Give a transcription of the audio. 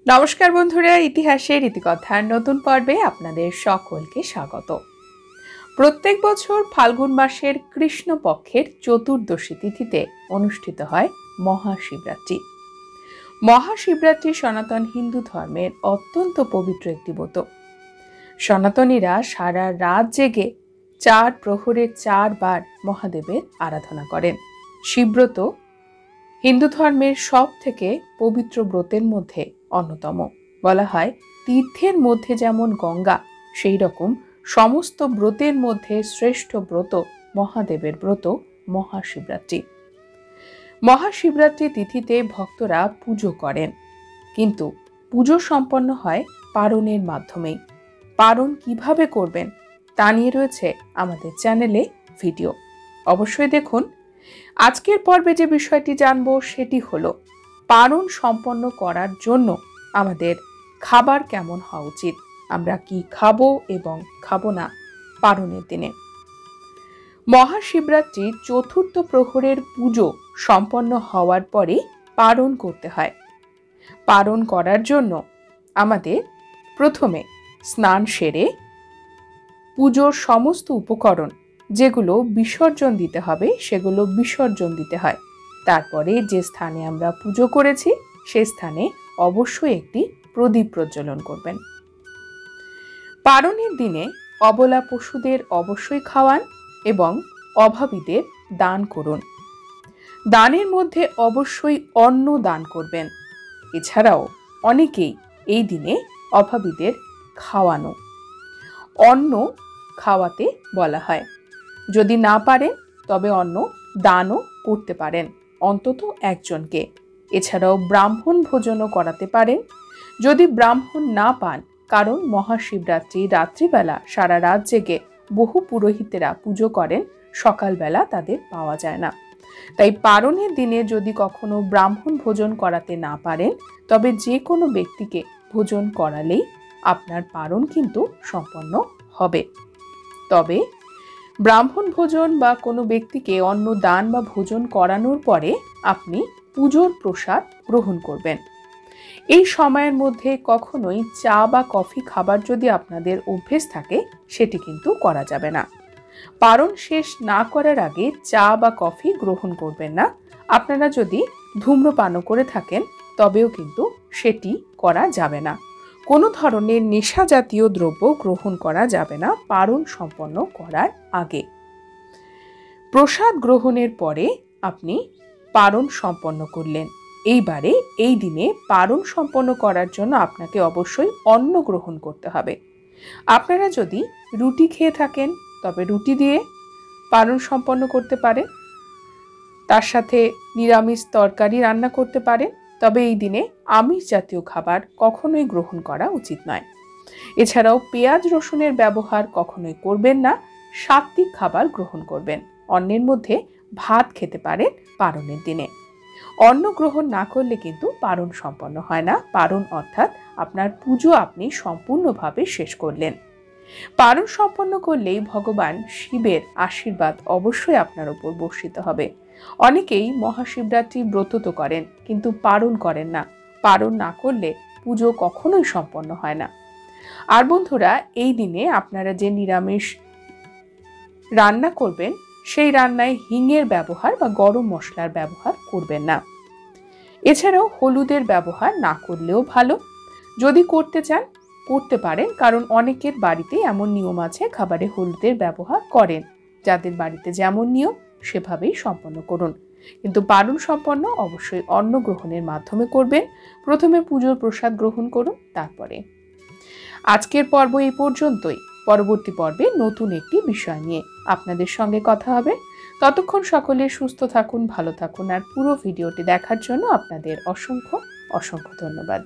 নমস্কার বন্ধুরা, ইতিহাসের ইতিকথার নতুন পর্বে আপনাদের সকলকে স্বাগত। প্রত্যেক বছর ফাল্গুন মাসের কৃষ্ণপক্ষের চতুর্দশী তিথিতে অনুষ্ঠিত হয় মহাশিবরাত্রি। মহাশিবরাত্রি সনাতন হিন্দু ধর্মের অত্যন্ত পবিত্র একটি ব্রত। সনাতনীরা সারা রাত জেগে 4 প্রহরে 4 বার মহাদেবের আরাধনা করেন। শিবব্রত হিন্দু ধর্মের সব থেকে পবিত্র ব্রতের মধ্যে অন্যতম। বলা হয় তীর্থের মধ্যে যেমন গঙ্গা, সেই রকম সমস্ত ব্রতের মধ্যে শ্রেষ্ঠ ব্রত মহাদেবের ব্রত মহাশিবরাত্রি। মহাশিবরাত্রি তিথিতে ভক্তরা পুজো করেন, কিন্তু পুজো সম্পন্ন হয় পারণের মাধ্যমেই। পারণ কিভাবে করবেন তা নিয়ে রয়েছে আমাদের চ্যানেলে ভিডিও, অবশ্যই দেখুন। আজকের পর্বে যে বিষয়টি জানব সেটি হলো পারণ সম্পন্ন করার জন্য আমাদের খাবার কেমন হওয়া উচিত, আমরা কি খাবো এবং খাবো না পারণের দিনে। মহাশিবরাত্রির চতুর্থ প্রহরের পুজো সম্পন্ন হওয়ার পরে পারণ করতে হয়। পারণ করার জন্য আমাদের প্রথমে স্নান সেরে পুজোর সমস্ত উপকরণ যেগুলো বিসর্জন দিতে হবে সেগুলো বিসর্জন দিতে হয়। তারপরে যে স্থানে আমরা পুজো করেছি সেই স্থানে অবশ্যই একটি প্রদীপ প্রজ্বলন করবেন। পারণের দিনে অবলা পশুদের অবশ্যই খাওয়ান এবং অভাবীদের দান করুন। দানের মধ্যে অবশ্যই অন্ন দান করবেন। এছাড়াও অনেকেই এই দিনে অভাবীদের খাওয়ানো, অন্ন খাওয়াতে বলা হয়। যদি না পারেন তবে অন্ন দানও করতে পারেন অন্তত একজনকে। এছাড়াও ব্রাহ্মণ ভোজনও করাতে পারেন যদি ব্রাহ্মণ না পান, কারণ মহাশিবরাত্রি রাত্রিবেলা সারা রাত জেগে বহু পুরোহিতেরা পুজো করেন, সকালবেলা তাদের পাওয়া যায় না। তাই পারণের দিনে যদি কখনো ব্রাহ্মণ ভোজন করাতে না পারেন তবে যে কোনো ব্যক্তিকে ভোজন করালেই আপনার পারণ কিন্তু সম্পন্ন হবে। তবে ব্রাহ্মণ ভোজন বা কোনো ব্যক্তিকে অন্ন দান বা ভোজন করানোর পরে আপনি পুজোর প্রসাদ গ্রহণ করবেন। এই সময়ের মধ্যে কখনোই চা বা কফি খাবার যদি আপনাদের অভ্যেস থাকে সেটি কিন্তু করা যাবে না। পারণ শেষ না করার আগে চা বা কফি গ্রহণ করবেন না। আপনারা যদি ধূম্রপানও করে থাকেন তবেও কিন্তু সেটি করা যাবে না। কোনো ধরনের নেশা জাতীয় দ্রব্য গ্রহণ করা যাবে না পারণ সম্পন্ন করার আগে। প্রসাদ গ্রহণের পরে আপনি পারণ সম্পন্ন করলেন। এইবারে এই দিনে পারণ সম্পন্ন করার জন্য আপনাকে অবশ্যই অন্ন গ্রহণ করতে হবে। আপনারা যদি রুটি খেয়ে থাকেন তবে রুটি দিয়ে পারণ সম্পন্ন করতে পারেন, তার সাথে নিরামিষ তরকারি রান্না করতে পারেন। তবে এই দিনে আমিষ জাতীয় খাবার কখনোই গ্রহণ করা উচিত নয়। এছাড়াও পেঁয়াজ রসুনের ব্যবহার কখনোই করবেন না। সাত্ত্বিক খাবার গ্রহণ করবেন। অন্নের মধ্যে ভাত খেতে পারেন পারণের দিনে। অন্ন গ্রহণ না করলে কিন্তু পারণ সম্পন্ন হয় না। পারণ অর্থাৎ আপনার পুজো আপনি সম্পূর্ণভাবে শেষ করলেন। পারণ সম্পন্ন করলেই ভগবান শিবের আশীর্বাদ অবশ্যই আপনার উপর বর্ষিত হবে। অনেকেই মহাশিবরাত্রি ব্রত তো করেন কিন্তু পারণ করেন না। পারণ না করলে পুজো কখনোই সম্পন্ন হয় না। আর বন্ধুরা, এই দিনে আপনারা যে নিরামিষ রান্না করবেন সেই রান্নায় হিঙের ব্যবহার বা গরম মশলার ব্যবহার করবেন না। এছাড়াও হলুদের ব্যবহার না করলেও ভালো। যদি করতে চান করতে পারেন, কারণ অনেকের বাড়িতে এমন নিয়ম আছে খাবারে হলুদের ব্যবহার করেন। যাদের বাড়িতে যেমন নিয়ম সেভাবেই সম্পন্ন করুন। কিন্তু পারণ সম্পন্ন অবশ্যই অন্ন গ্রহণের মাধ্যমে করবেন। প্রথমে পুজোর প্রসাদ গ্রহণ করুন, তারপরে। আজকের পর্ব এই পর্যন্তই। পরবর্তী পর্বে নতুন একটি বিষয় নিয়ে আপনাদের সঙ্গে কথা হবে। ততক্ষণ সকলে সুস্থ থাকুন, ভালো থাকুন। আর পুরো ভিডিওটি দেখার জন্য আপনাদের অসংখ্য অসংখ্য ধন্যবাদ।